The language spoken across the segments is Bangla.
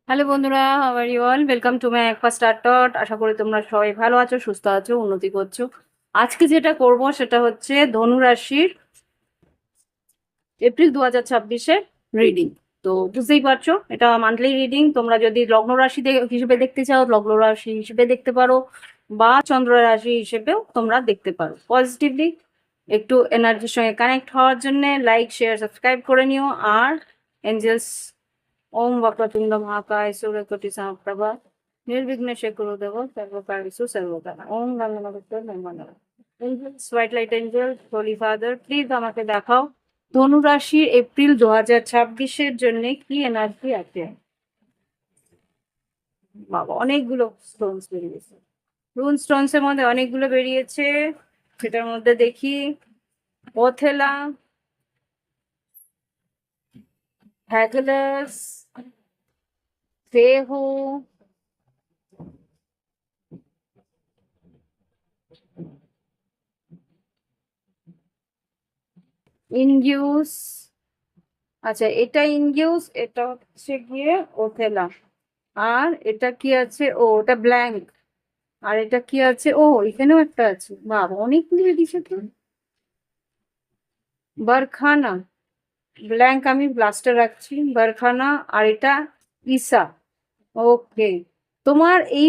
হ্যালো বন্ধুরা, how are you all? Welcome to my একপা স্টার ডট। আশা করি তোমরা সবাই ভালো আছো, সুস্থ আছো, উন্নতি করছো। আজকে যেটা করব সেটা হচ্ছে ধনু রাশির এপ্রিল 2026-এর রিডিং। তো বুঝতেই পারছো এটা মান্থলি রিডিং। তোমরা যদি লগ্ন রাশি হিসেবে দেখতে চাও, লগ্ন রাশি হিসেবে দেখতে পারো, বা চন্দ্র রাশি হিসেবেও তোমরা দেখতে পারো। পজিটিভলি একটু এনার্জির সঙ্গে কানেক্ট হওয়ার জন্য লাইক, শেয়ার, সাবস্ক্রাইব করে নিও। আর এঞ্জেলস ওম वक्रतुंड महाकाय सूर्यकोटि समप्रभा निर्विघ्नेश कुरुदेव सर्वकार्येषु सर्वदा ওম গঙ্গা নমঃ। Angels, white light angel, holy father, please আমাকে দেখাও ধনু রাশির এপ্রিল 2026-এর জন্য কি এনার্জি আছে। বাবা, অনেকগুলো স্টোনস বেরিয়েছে। রুন স্টোনস এর মধ্যে অনেকগুলো বেরিয়েছে। সেটার মধ্যে দেখি ওথেলা, হ্যাগলাস, ফেহো, ইনগিউস। আচ্ছা, এটা ইনগিউস, এটা হচ্ছে গিয়ে ওথেলা। আর এটা কি আছে? ও, ওটা ব্ল্যাঙ্ক। আর এটা কি আছে? ও, এখানেও একটা আছে। বাবা, অনেকগুলো দিছে তো। বারখানা, ব্ল্যাঙ্ক আমি ব্লাস্টার রাখছি, বারখানা। আর এটা ইসা। ওকে, তোমার এই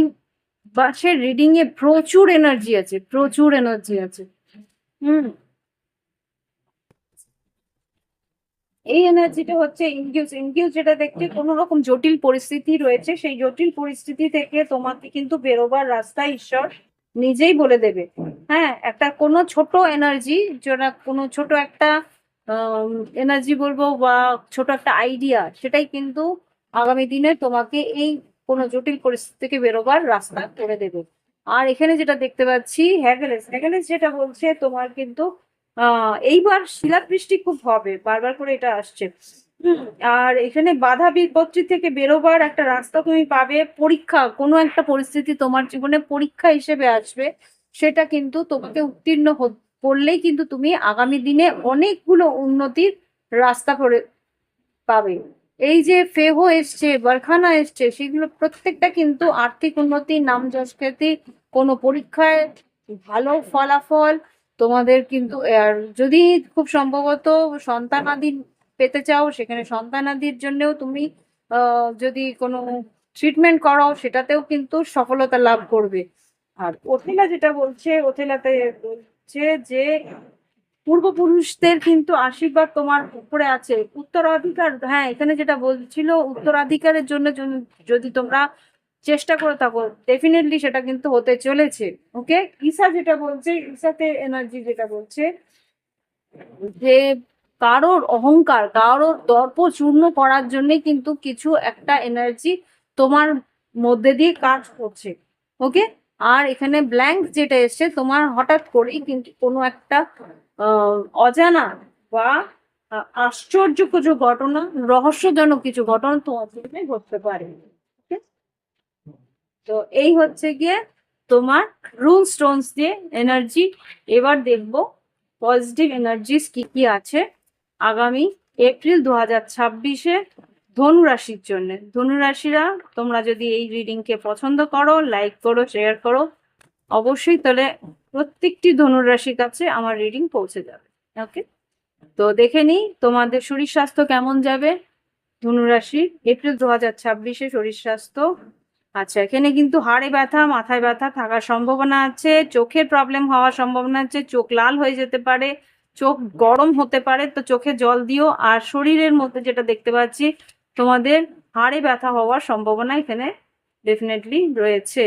বাসের রিডিং এ প্রচুর এনার্জি আছে, প্রচুর এনার্জি আছে। হুম, এই এনার্জিটা হচ্ছে ইনডিউস। ইনডিউস যেটা দেখতে কোনো রকম জটিল পরিস্থিতি রয়েছে, সেই জটিল পরিস্থিতি থেকে তোমাকে কিন্তু বেরোবার রাস্তা ঈশ্বর নিজেই বলে দেবে। হ্যাঁ, একটা কোনো ছোট এনার্জি, যেটা কোনো ছোট একটা এনার্জি বলবো, বা ছোট একটা আইডিয়া, সেটাই কিন্তু আগামী দিনে তোমাকে এই কোনো জটিল পরিস্থিতি থেকে বেরোবার রাস্তা করে দেবে। আর এখানে যেটা দেখতে পাচ্ছি, হ্যাগেলেস, হ্যাগেলেস যেটা বলছে তোমার কিন্তু এইবার শিলাবৃষ্টি খুব হবে, বারবার করে এটা আসছে। হুম, আর এখানে বাধা বিপত্তি থেকে বেরোবার একটা রাস্তা তুমি পাবে। পরীক্ষা, কোনো একটা পরিস্থিতি তোমার জীবনে পরীক্ষা হিসেবে আসবে, সেটা কিন্তু তোমাকে উত্তীর্ণ করলেই কিন্তু তুমি আগামী দিনে অনেকগুলো উন্নতির রাস্তা করে পাবে। এই যে ফেহো এসছে, বারখানা এসছে, সেগুলো প্রত্যেকটা কিন্তু আর্থিক উন্নতি, নাম যশ খ্যাতি, কোনো পরীক্ষায় ভালো ফলাফল তোমাদের কিন্তু। আর যদি খুব সম্ভবত সন্তানাদি পেতে চাও, সেখানে সন্তানাদির জন্যও তুমি যদি কোনো ট্রিটমেন্ট করাও, সেটাতেও কিন্তু সফলতা লাভ করবে। আর ওথেলা যেটা বলছে, ওথেলাতে বলছে যে পূর্বপুরুষদের কিন্তু আশীর্বাদ তোমার উপরে আছে। উত্তরাধিকার, হ্যাঁ, এখানে যেটা বলছিল উত্তরাধিকারের জন্য যদি তোমরা চেষ্টা করে থাকো, ডেফিনেটলি সেটা কিন্তু হতে চলেছে। ওকে, ঈশা যেটা বলছে, ঈশাতে এনার্জি যেটা বলছে যে কারোর অহংকার, কারোর দর্প চূর্ণ করার জন্য কিন্তু কিছু একটা এনার্জি তোমার মধ্যে দিয়ে কাজ করছে। ওকে, আর এখানে ব্ল্যাঙ্ক যেটা এসছে, তোমার হঠাৎ করেই কিন্তু কোনো একটা অজানা বা আশ্চর্য কিছু ঘটনা, রহস্যজনক কিছু ঘটনা তোমার জীবনে ঘটতে পারে। Okay? তো এই হচ্ছে গিয়ে তোমার রুল স্টোনস দিয়ে এনার্জি। এবার দেখবো পজিটিভ এনার্জিস কি কি আছে আগামী এপ্রিল 2026-এ ধনু রাশির জন্য। ধনু রাশিরা, তোমরা যদি এই রিডিং কে পছন্দ করো, লাইক করো, শেয়ার করো, অবশ্যই, তাহলে প্রত্যেকটি ধনু রাশির কাছে আমার রিডিং পৌঁছে যাবে। ওকে, তো দেখে নিই তোমাদের শরীর স্বাস্থ্য কেমন যাবে। ধনুরাশি এপ্রিল 2026-এ শরীর স্বাস্থ্য। আচ্ছা, এখানে কিন্তু হাড়ে ব্যথা, মাথায় ব্যথা থাকার সম্ভাবনা আছে, চোখের প্রবলেম হওয়ার সম্ভাবনা আছে, চোখ লাল হয়ে যেতে পারে, চোখ গরম হতে পারে, তো চোখে জল দিও। আর শরীরের মধ্যে যেটা দেখতে পাচ্ছি, তোমাদের হাড়ে ব্যথা হওয়ার সম্ভাবনা এখানে ডেফিনেটলি রয়েছে।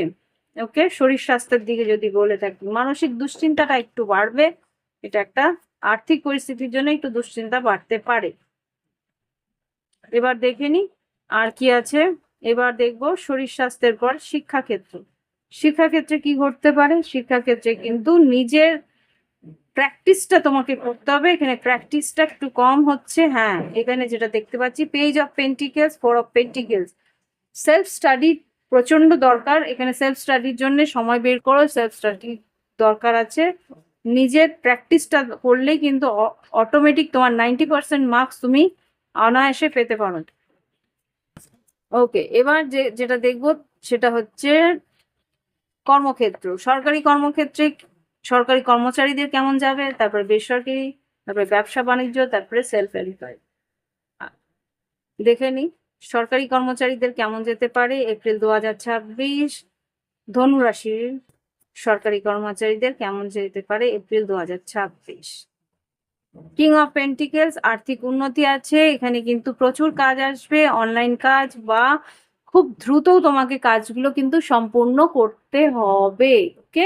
ওকে, শরীর স্বাস্থ্যের দিকে যদি বলে থাকি, মানসিক দুশ্চিন্তাটা একটু বাড়বে। এটা একটা আর্থিক পরিস্থিতির জন্য একটু দুশ্চিন্তা বাড়তে পারে। এবার দেখে নি আর কি আছে। এবার দেখবো শরীর স্বাস্থ্যের পর শিক্ষাক্ষেত্র। শিক্ষাক্ষেত্রে কি ঘটতে পারে? শিক্ষাক্ষেত্রে কিন্তু নিজের প্র্যাকটিসটা তোমাকে করতে হবে। এখানে প্র্যাকটিসটা একটু কম হচ্ছে। হ্যাঁ, এখানে যেটা দেখতে পাচ্ছি, page of pentacles, four of pentacles, self study প্রচন্ড দরকার। এখানে সেলফ স্টাডির জন্য সময় বের করো, সেলফ স্টাডি দরকার আছে। নিজের প্র্যাকটিসটা করলেই কিন্তু অটোমেটিক তোমার 90% মার্কস তুমি অনায়াসে পেতে পারো। ওকে, এবার যেটা দেখবো সেটা হচ্ছে কর্মক্ষেত্র। সরকারি কর্মক্ষেত্রে সরকারি কর্মচারীদের কেমন যাবে, তারপরে বেসরকারি, তারপরে ব্যবসা বাণিজ্য, তারপরে সেলফ এমপ্লয়েড। দেখে নি সরকারি কর্মচারীদের কেমন যেতে পারে এপ্রিল 2026। ধনু রাশির সরকারি কর্মচারীদের কেমন যেতে পারে এপ্রিল 2026। কিং অফ পেন্টিকেলস, আর্থিক উন্নতি আছে এখানে, কিন্তু প্রচুর কাজ আসবে, অনলাইন কাজ বা খুব দ্রুত তোমাকে কাজগুলো কিন্তু সম্পূর্ণ করতে হবে। ওকে,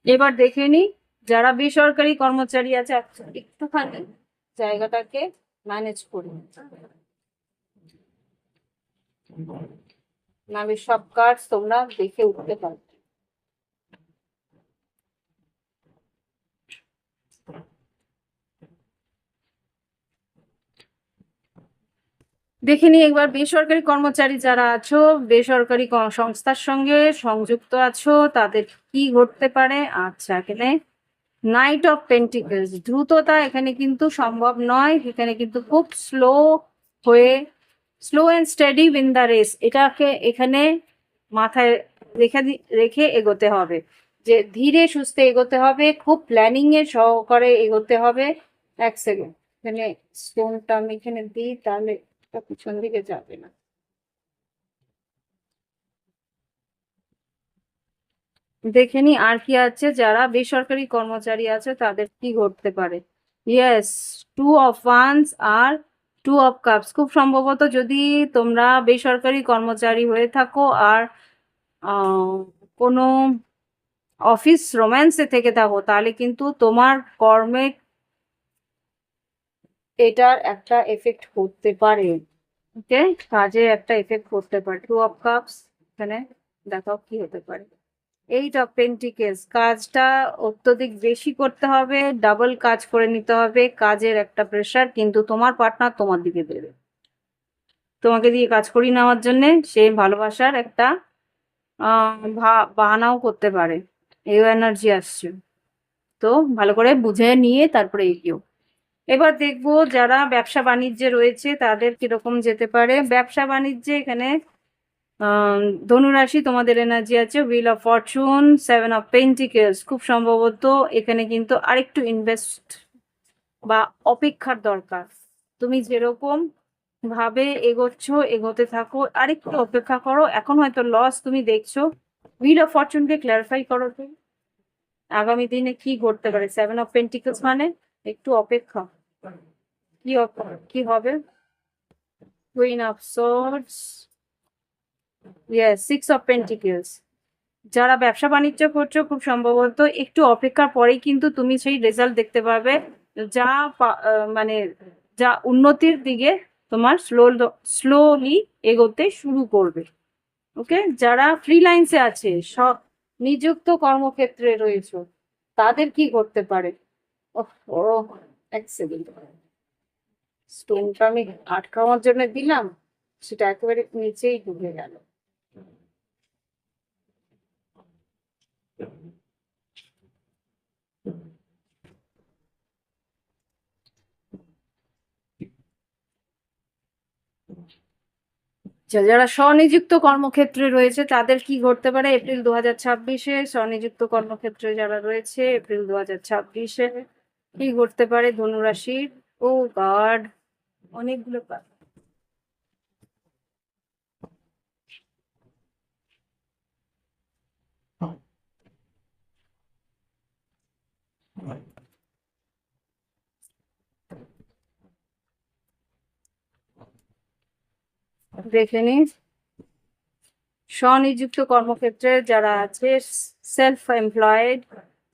এবার দেখে নি যারা বেসরকারি কর্মচারী আছে, একটুখানি জায়গাটাকে ম্যানেজ করি, নাহলে সব কাজ তোমরা দেখে উঠতে পারবে। দেখে নি একবার বেসরকারি কর্মচারী যারা আছো, বেসরকারি সংস্থার সঙ্গে সংযুক্ত আছো, তাদের কি ঘটতে পারে। আচ্ছা, এখানে নাইট অফ পেন্টিকলস, দ্রুততা এখানে কিন্তু সম্ভব নয়, এখানে কিন্তু খুব হয়ে slow and steady win the race, এটাকে এখানে মাথায় রেখে এগোতে হবে, যে ধীরে সুস্থে এগোতে হবে, খুব প্ল্যানিং এর সহকারে এগোতে হবে। এক সেকেন্ড, এখানে স্টোনটা আমি এখানে দিই, তাহলে এটা পিছন দিকে যাবে না। দেখে নি আর কি আছে, যারা বেসরকারি কর্মচারী আছে তাদের কি ঘটতে পারে। ইয়েস, টু অফ ওয়ান্স আর টু অফ কাপস, খুব সম্ভবত যদি তোমরা বেসরকারি কর্মচারী হয়ে থাকো আর কোনো অফিস রোম্যান্সে থেকে থাকো, তাহলে কিন্তু তোমার কর্মে এটার একটা এফেক্ট করতে পারে। ওকে, কাজে একটা এফেক্ট করতে পারে। টু অফ কাপস, এখানে দেখাও কি হতে পারে। এইট অফ পেন্টিকেলস, কাজটা অত্যধিক বেশি করতে হবে, ডাবল কাজ করে নিতে হবে, কাজের একটা প্রেশার কিন্তু তোমার পার্টনার তোমার দিকে দেবে, তোমাকে দিয়ে কাজ করিয়ে নেওয়ার জন্য সে ভালোবাসার একটা বাহানাও করতে পারে, এই এনার্জি আসছে। তো ভালো করে বুঝে নিয়ে তারপরে এগিয়েও। এবার দেখবো যারা ব্যবসা বাণিজ্যে রয়েছে তাদের কিরকম যেতে পারে। ব্যবসা বাণিজ্যে এখানে ধনুরাশি তোমাদের এনার্জি আছে wheel of Fortune, 7 of pentacles, খুব সম্ভবত এখানে কিন্তু আরেকটু ইনভেস্ট বা অপেক্ষার দরকার। তুমি যেরকম ভাবে এগোচ্ছ এগোতে থাকো, আরেকটু অপেক্ষা করো, এখন হয়তো লস তুমি দেখছো। হুইল অফ ফরচুনকে ক্লারিফাই করো তো, আগামী দিনে কি ঘটতে পারে। 7 অফ পেন্টিকেলস মানে একটু অপেক্ষা, কি হবে। Queen of swords, yes, 6 of pentacles, যারা ব্যবসা বাণিজ্য করছো খুব সম্ভবত একটু অপেক্ষার পরেই কিন্তু তুমি সেই রেজাল্ট দেখতে পাবে, যা মানে যা উন্নতির দিকে তোমার স্লোলি এগোতে শুরু করবে। ওকে, যারা ফ্রিল্যান্সে আছে, সব নিযুক্ত কর্মক্ষেত্রে রয়েছে, তাদের কি করতে পারে। ও, এক সেকেন্ড, স্টোনটা আমি আটকানোর জন্য দিলাম, সেটা একেবারে নিচেই ডুবে গেল। যারা স্বনিযুক্ত কর্মক্ষেত্রে রয়েছে তাদের কি ঘটতে পারে এপ্রিল 2026-এ। স্বনিযুক্ত কর্মক্ষেত্রে যারা রয়েছে এপ্রিল 2026-এ কি ঘটতে পারে ধনুরাশির। ও গড, অনেকগুলো দেখে নি। স্বনিযুক্ত কর্মক্ষেত্রে যারা আছে, সেলফ এমপ্লয়েড,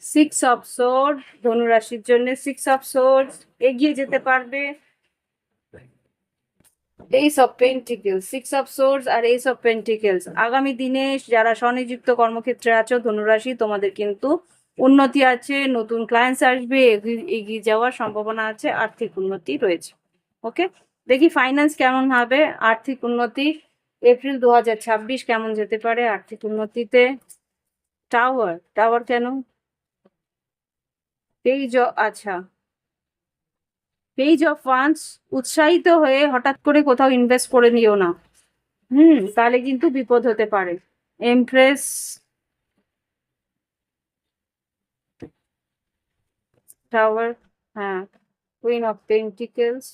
6 অফ সোর্ড, ধনুরাশির জন্য 6 অফ সোর্ড এগিয়ে যেতে পারবে। Ace of Pentacles, 6 of swords আর Ace of Pentacles, আগামী দিনে যারা স্বনিযুক্ত কর্মক্ষেত্রে আছো ধনুরাশি, তোমাদের কিন্তু উন্নতি আছে, নতুন ক্লায়েন্টস আসবে, এগিয়ে যাওয়ার সম্ভাবনা আছে, আর্থিক উন্নতি রয়েছে। ওকে, দেখি ফাইন্যান্স কেমন হবে, আর্থিক উন্নতি এপ্রিল 2026 কেমন যেতে পারে আর্থিক উন্নতিতে। টাওয়ার, টাওয়ার কেন, আচ্ছা, পেজ অফ ওয়ান্স, উৎসাহিত হয়ে হঠাৎ করে কোথাও ইনভেস্ট করে নিও না। তাহলে কিন্তু বিপদ হতে পারে। এমপ্রেস, টাওয়ার, হ্যাঁ, কুইন অফ পেন্টিকেলস,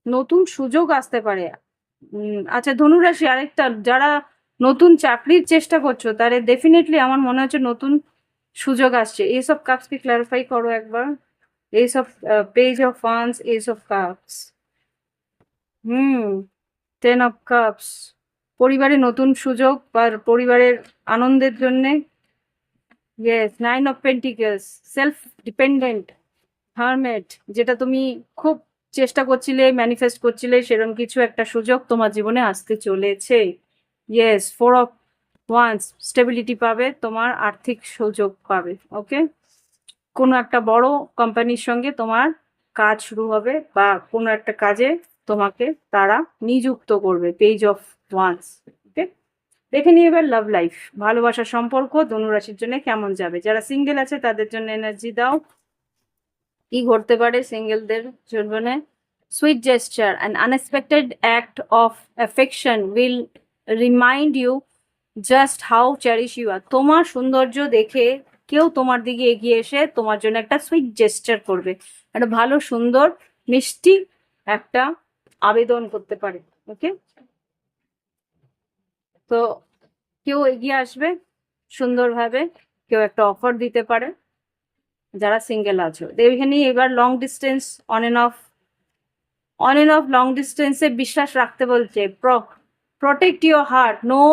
নতুন সুযোগ আসতে পারে। আচ্ছা ধনুরাশি, আরেকটা, যারা নতুন চাকরির চেষ্টা করছো তাদের ডেফিনেটলি আমার মনে হচ্ছে নতুন সুযোগ আসছে। এস অফ কাপসকে ক্লারিফাই করো একবার। S of page of wands, S of cups, hmm, 10 of cups, পরিবারে নতুন সুযোগ বা পরিবারের আনন্দের জন্যে। Yes, 9 of pentacles, self dependent, hermit, যেটা তুমি খুব চেষ্টা করছিলে, ম্যানিফেস্ট করছিলে, সেরকম কিছু একটা সুযোগ তোমার জীবনে আসতে চলেছে। ইয়েস, 4 অফ ওয়ান্স, স্টেবিলিটি পাবে, তোমার আর্থিক সুযোগ পাবে। ওকে, কোনো একটা বড় কোম্পানির সঙ্গে তোমার কাজ শুরু হবে বা কোনো একটা কাজে তোমাকে তারা নিযুক্ত করবে। Page of wands. ওকে, দেখে নিয়ে এবার লাভ লাইফ, ভালোবাসার সম্পর্ক ধনুরাশির জন্য কেমন যাবে। যারা সিঙ্গেল আছে তাদের জন্য এনার্জি দাও, কি ঘটতে পারে সিঙ্গেলদের জীবনে। Sweet jester, an unexpected act of affection will remind you just how cherish you are. তোমার সৌন্দর্য দেখে কেউ তোমার দিকে এগিয়ে এসে তোমার জন্য একটা সুইট জেস্টার করবে, একটা ভালো সুন্দর মিষ্টি একটা আবেদন করতে পারে। ওকে, তো কেউ এগিয়ে আসবে সুন্দরভাবে, কেউ একটা অফার দিতে পারে। যারা সিঙ্গেল আছো এখানে এবার long distance, on and off long ডিস্টেন্সে বিশ্বাস রাখতে বলছে। Protect your heart, no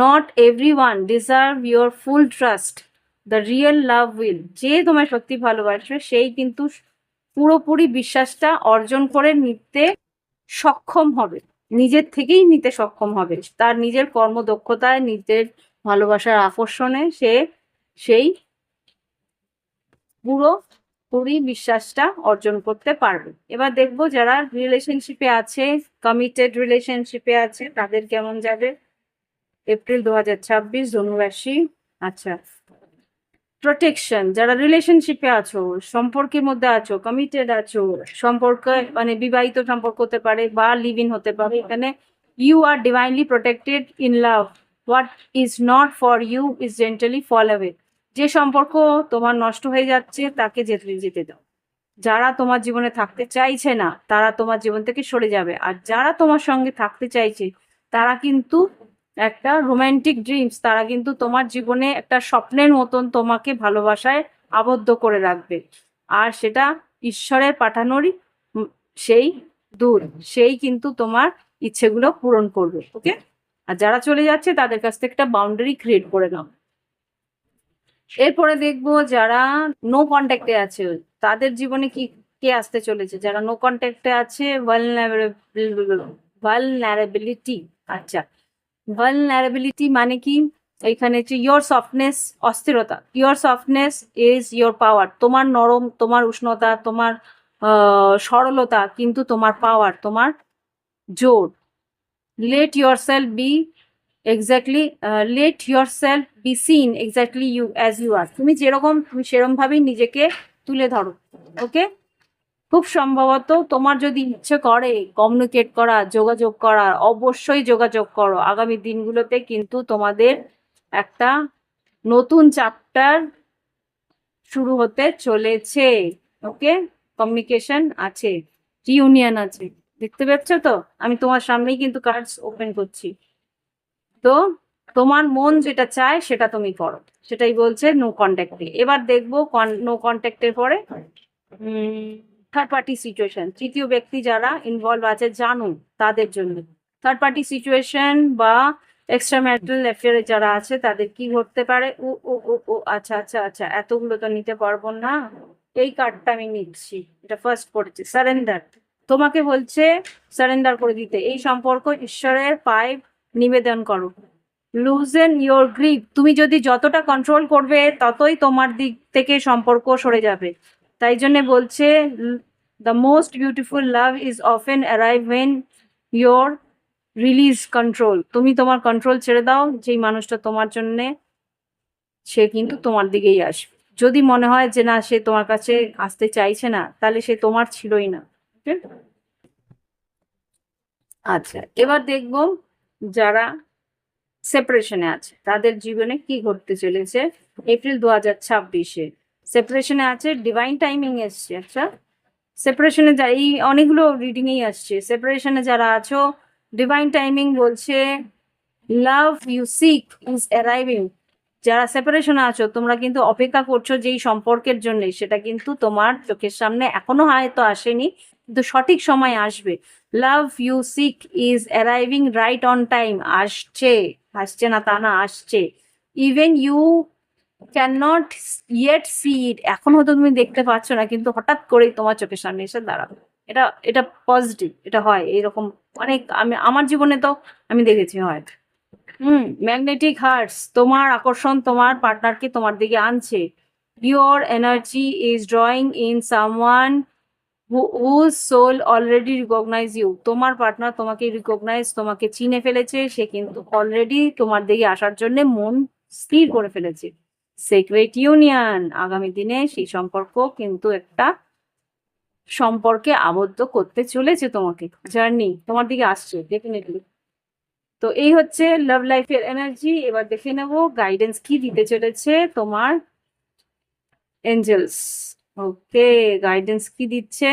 not everyone deserve your full trust, the real love will. যে তোমায় সত্যি ভালোবাসবে সেই কিন্তু পুরোপুরি বিশ্বাসটা অর্জন করে নিতে সক্ষম হবে, নিজের থেকেই নিতে সক্ষম হবে, তার নিজের কর্মদক্ষতায়, নিজের ভালোবাসার আকর্ষণে সে সেই পুরোপুরি বিশ্বাসটা অর্জন করতে পারবে। এবার দেখবো যারা রিলেশনশিপে আছে, কমিটেড রিলেশনশিপে আছে, তাদের কেমন যাবে এপ্রিল 2026, ধনুরাশি। আচ্ছা, প্রোটেকশন, যারা রিলেশনশিপে আছো, সম্পর্কের মধ্যে আছো, কমিটেড আছো, সম্পর্কে মানে বিবাহিত সম্পর্ক হতে পারে বা লিভ ইন হতে পারে, এখানে you are divinely protected in love, what is not for you is gently fall away. যে সম্পর্ক তোমার নষ্ট হয়ে যাচ্ছে তাকে যেতে যেতে দাও। যারা তোমার জীবনে থাকতে চাইছে না তারা তোমার জীবন থেকে সরে যাবে, আর যারা তোমার সঙ্গে থাকতে চাইছে তারা কিন্তু একটা রোমান্টিক ড্রিমস, তারা কিন্তু তোমার জীবনে একটা স্বপ্নের মতন তোমাকে ভালোবাসায় আবদ্ধ করে রাখবে। আর সেটা ঈশ্বরের পাঠানোরই সেই দূর, সেই কিন্তু তোমার ইচ্ছেগুলো পূরণ করবে। ওকে, আর যারা চলে যাচ্ছে তাদের কাছ থেকে একটা বাউন্ডারি ক্রিয়েট করে নাও। এরপরে দেখবো যারা নো কন্ট্যাক্টে আছে তাদের জীবনে কি কে আসতে চলেছে। যারা নো কন্ট্যাক্টে আছে, ভালনারেবিলিটি। আচ্ছা, ভালনারেবিলিটি মানে কি, এখানে হচ্ছে ইয়োর সফটনেস, অস্থিরতা, ইয়োর সফটনেস ইজ ইয়োর পাওয়ার। তোমার নরম, তোমার উষ্ণতা, তোমার সরলতা কিন্তু তোমার পাওয়ার, তোমার জোর। Let yourself be exactly, let yourself be seen exactly you as you are. তুমি যেরকম তুমি সেরকম ভাবেই নিজেকে তুলে ধরো। ওকে, খুব সম্ভবত তোমার যদি ইচ্ছে করে কমিউনিকেট করা, যোগাযোগ করা, অবশ্যই যোগাযোগ করো। আগামী দিনগুলোতে কিন্তু তোমাদের একটা নতুন চ্যাপ্টার শুরু হতে চলেছে। ওকে, কমিউনিকেশন আছে, রিউনিয়ন আছে, দেখতে পাচ্ছ তো, আমি তোমার সামনেই কিন্তু কার্ডস ওপেন করছি। তো তোমার মন যেটা চায় সেটা তুমি করো, সেটাই বলছে নো কন্ট্যাক্টে। এবার দেখবো নো কন্ট্যাক্টের পরে থার্ড পার্টি সিচুয়েশন, তৃতীয় ব্যক্তি যারা ইনভলভ আছে জানো তাদের জন্য। থার্ড পার্টি সিচুয়েশন বা এক্সট্রা ম্যারিটাল অ্যাফেয়ারে যারা আছে তাদের কি ঘটতে পারে। ও ও ও ও আচ্ছা আচ্ছা আচ্ছা, এতগুলো তো নিতে পারবো না, এই কার্ডটা আমি নিচ্ছি, এটা ফার্স্ট পড়েছে। সারেন্ডার, তোমাকে বলছে সারেন্ডার করে দিতে, এই সম্পর্ক ঈশ্বরের পায়ে নিবেদন করো। লুজেন ইয়োর গ্রিপ, তুমি যদি যতটা কন্ট্রোল করবে ততই তোমার দিক থেকে সম্পর্ক সরে যাবে। তাই জন্য বলছে the most beautiful love is often arrive when your release control. তুমি তোমার কন্ট্রোল ছেড়ে দাও, যেই মানুষটা তোমার জন্যে সে কিন্তু তোমার দিকেই আসবে। যদি মনে হয় যে না সে তোমার কাছে আসতে চাইছে না, তাহলে সে তোমার ছিলই না। ওকে, আচ্ছা এবার দেখবো যারা সেপারেশনে আছে তাদের জীবনে কি ঘটতে চলেছে এপ্রিল 2026-এ। সেপারেশনে আছে, ডিভাইন টাইমিং এসছে। আচ্ছা, সেপারেশনে যা এই অনেকগুলো রিডিংয়েই আসছে, সেপারেশনে যারা আছো ডিভাইন টাইমিং বলছে love you seek is arriving. যারা সেপারেশনে আছো তোমরা কিন্তু অপেক্ষা করছো যেই সম্পর্কের জন্য, সেটা কিন্তু তোমার চোখের সামনে এখনো হয়তো আসেনি, কিন্তু সঠিক সময় আসবে। Love you seek is arriving right on time. আসছে, আসছে না তা না, আসছে। Even you cannot yet see it, এখন হয়তো তুমি দেখতে পাচ্ছ না, কিন্তু হঠাৎ করেই তোমার চোখের সামনে এসে দাঁড়াবে। এটা এটা পজিটিভ, এটা হয় এরকম অনেক, আমি আমার জীবনে তো আমি দেখেছি হয়। ম্যাগনেটিক হার্টস, তোমার আকর্ষণ তোমার পার্টনারকে তোমার দিকে আনছে। Your energy is drawing in someone whose soul already recognize you. তোমার পার্টনার তোমাকে রিকগনাইজ, তোমাকে চিনে ফেলেছে, সে কিন্তু অলরেডি তোমার দিকে আসার জন্য মন স্থির করে ফেলেছে। সিক্রেট ইউনিয়ন, আগামী দিনে সেই সম্পর্ক কিন্তু একটা সম্পর্কে আবদ্ধ করতে চলেছে তোমাকে। জার্নি তোমার দিকে আসছে ডেফিনেটলি। তো এই হচ্ছে লাভ লাইফের এনার্জি। এবার দেখে নেব গাইডেন্স কি দিতে চলেছে তোমার এঞ্জেলস। ওকে, গাইডেন্স কি দিচ্ছে?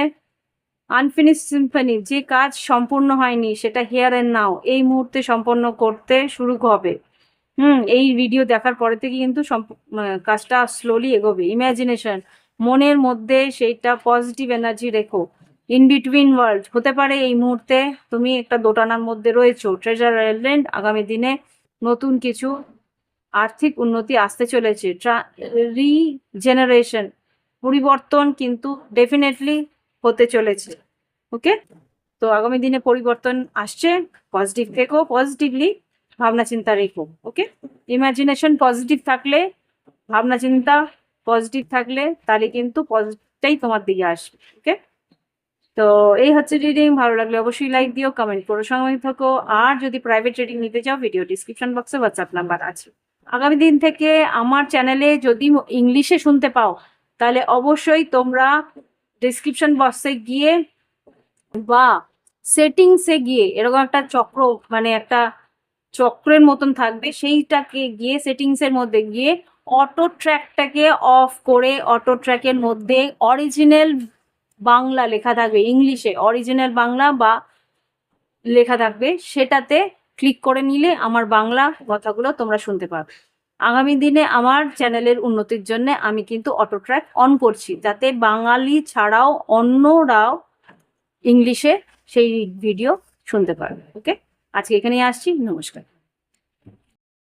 আনফিনিশ সিম্ফনি, যে কাজ সম্পূর্ণ হয়নি সেটা হিয়ার এন্ড নাও, এই মুহূর্তে সম্পন্ন করতে শুরু হবে। এই ভিডিও দেখার পরে থেকে কিন্তু কাজটা স্লোলি এগোবে। ইমাজিনেশন, মনের মধ্যে সেইটা পজিটিভ এনার্জি রেখো। ইন বিটুইন ওয়ার্ল্ড, হতে পারে এই মুহূর্তে তুমি একটা দোটানার মধ্যে রয়েছো। ট্রেজার আইল্যান্ড, আগামী দিনে নতুন কিছু আর্থিক উন্নতি আসতে চলেছে। রিজেনারেশন, পরিবর্তন কিন্তু ডেফিনেটলি হতে চলেছে। ওকে, তো আগামী দিনে পরিবর্তন আসছে। পজিটিভ থেকো, পজিটিভলি ভাবনা চিন্তা রেখো। ওকে, ইমাজিনেশন পজিটিভ থাকলে, ভাবনা চিন্তা পজিটিভ থাকলে, তাহলে কিন্তু পজিটিভটাই তোমার দিকে আসবে। ওকে, তো এই হচ্ছে রিডিং। ভালো লাগলে অবশ্যই লাইক দিও, কমেন্ট করো, সঙ্গে থাকো। আর যদি প্রাইভেট রিডিং নিতে চাও, ভিডিও ডিসক্রিপশন বক্সে হোয়াটসঅ্যাপ নাম্বার আছে। আগামী দিন থেকে আমার চ্যানেলে যদি ইংলিশে শুনতে পাও, তাহলে অবশ্যই তোমরা ডিসক্রিপশন বক্সে গিয়ে বা সেটিংসে গিয়ে এরকম একটা চক্র, মানে একটা চক্রের মতন থাকবে, সেইটাকে গিয়ে সেটিংসের মধ্যে গিয়ে অটো ট্র্যাকটাকে অফ করে, অটো ট্র্যাকের মধ্যে অরিজিনাল বাংলা লেখা থাকবে, ইংলিশে অরিজিনাল বাংলা বা লেখা থাকবে, সেটাতে ক্লিক করে নিলে আমার বাংলা কথাগুলো তোমরা শুনতে পাবে। আগামী দিনে আমার চ্যানেলের উন্নতির জন্য আমি কিন্তু অটো ট্র্যাক অন করছি, যাতে বাঙালি ছাড়াও অন্যরাও ইংলিশে সেই ভিডিও শুনতে পারবে। ওকে, আজকে এখানেই আসছি, নমস্কার।